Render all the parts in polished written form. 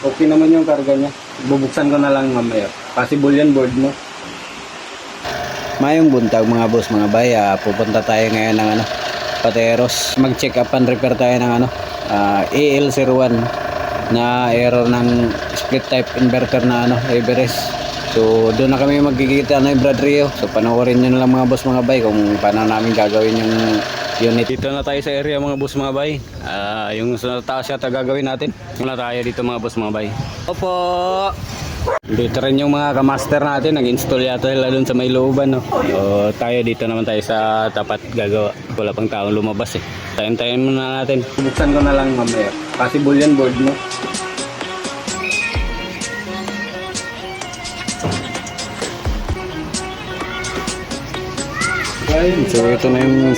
Okay naman yung karga niya. Bubuksan ko na lang mamaya. Possible yan board mo. Mayong buntag mga boss, mga bay. Pupunta tayo ngayon ng Pateros. Mag-check up and repair tayo ng AL01 na error ng split type inverter na Everest. So doon na kami magkikita ng Brad Rio. So panoorin nyo na lang mga boss, mga bay, kung paano namin gagawin yung unit. Dito na tayo sa area mga boss, mga bay. Yung sa taas yata gagawin natin. Muna tayo dito mga boss, mga bay. Opo! Dito rin yung mga kamaster natin. Nag-install yata sila dun sa may looban, no? So tayo dito naman tayo sa tapat gagawa. Wala pang taong lumabas eh. Tayin-tayin muna natin. Buksan ko na lang mamaya. Possible yan board mo. So ito na yung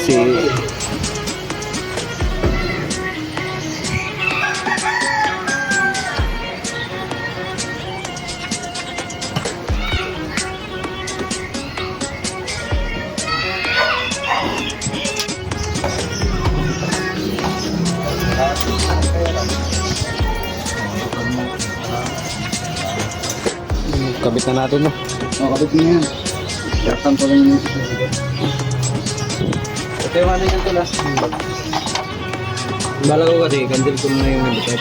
kabit na natin, no? Kabit na yan. Yaktan ko lang yung ito yung ano yung tulas. Bala ko kasi, kandil ko na yung bitat.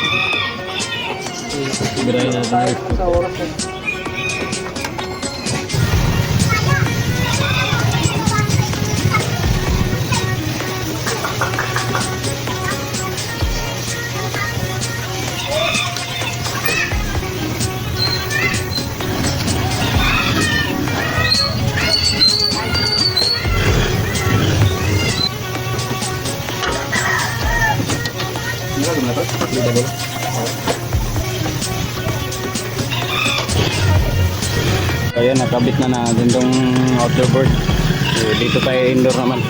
Birahin natin sa oras na. Kaya nakabit na natin tong outdoor board. So, dito tayo indoor naman.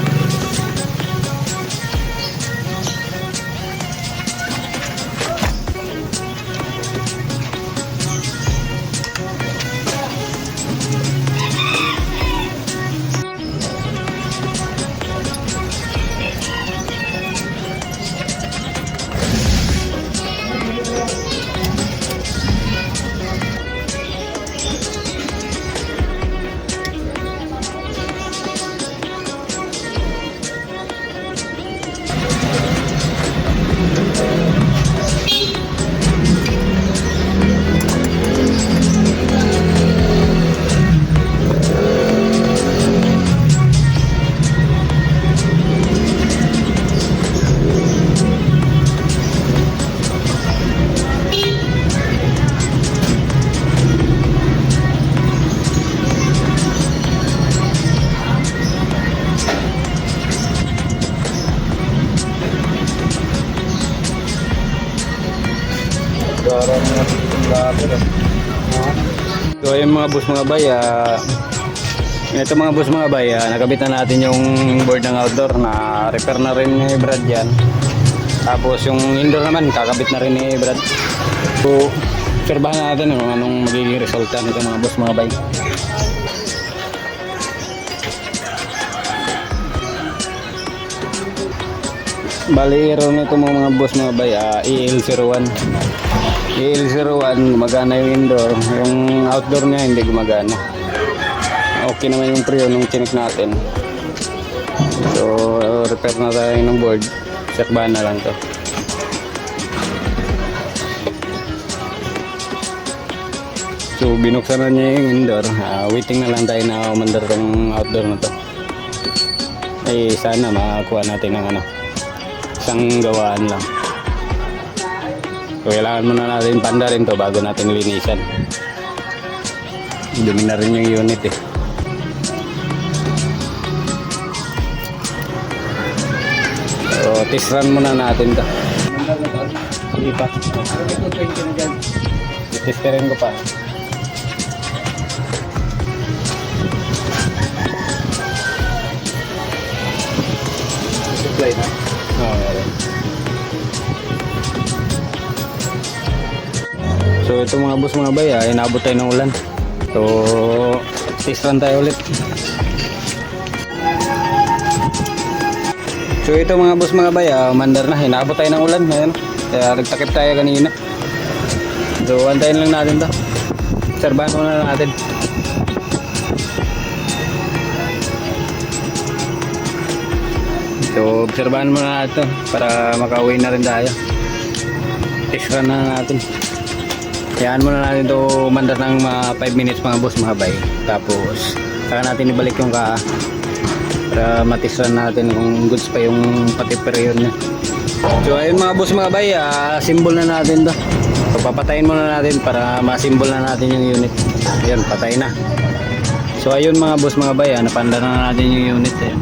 So ayun mga boss, mga bay, ito mga boss, mga bay, nakabit na natin yung board ng outdoor. Na repair na rin ni Brad yan. Tapos yung indoor naman kakabit na rin ni Brad. So obserbahan natin kung anong magiging resulta nito mga boss, mga bay. Bali error nito mga boss, mga bay, EL01. EL01 gumagana yung indoor, yung outdoor niya hindi gumagana. Okay naman yung pre nung chinik natin. So repair na tayo ng board. Sekbahan na lang to. So binuksan na niya yung indoor. Waiting na lang tayo na umandar tong outdoor na to. Ay sana makakuha natin ng isang gawaan lang. So kailangan muna natin panda rin to bago natin linisan. Dumi na rin yung unit eh. So test run muna natin to. Hindi pa. Test rin ko pa. Supply na? Oo. So ito mga boss, mga bay, inabot tayo ng ulan. So test run tayo ulit. So ito mga boss, mga bay, mandar na, inabot tayo ng ulan. Ayan, kaya nagtakip tayo kanina. So, antayin lang natin to. Obserbahan muna natin. So, obserbahan muna natin to para makauwi na rin tayo. Test run na natin. Hayaan muna natin to mandar ng mga 5 minutes mga boss, mga bay. Tapos, saka natin ibalik yung para matisran natin kung goods pa yung pati period niya. So ayun mga boss, mga bay, symbol na natin to. So papatayin muna natin para ma-symbol na natin yung unit. Ayun, patay na. So ayun mga boss, mga bay, napanda na natin yung unit. Ayun.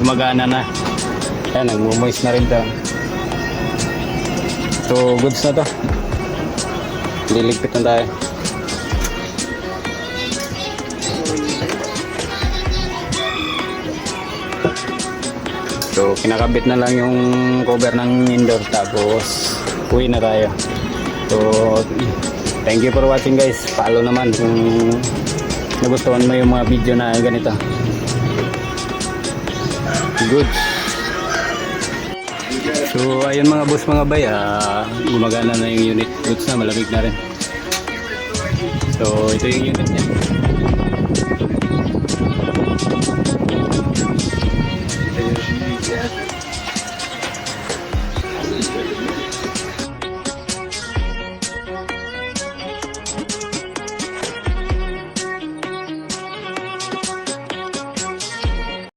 Gumagana na. Ayan, nag-moist na rin to. So goods na to. Liligpit na tayo. So kinakabit na lang yung cover ng indoor, tapos uwi na tayo. So thank you for watching guys. Follow naman kung nagustuhan mo yung mga video na ganito. Good. So ayun mga boss, mga bay, gumagana na yung unit. Goods na, malamig na rin. So ito yung unit niya.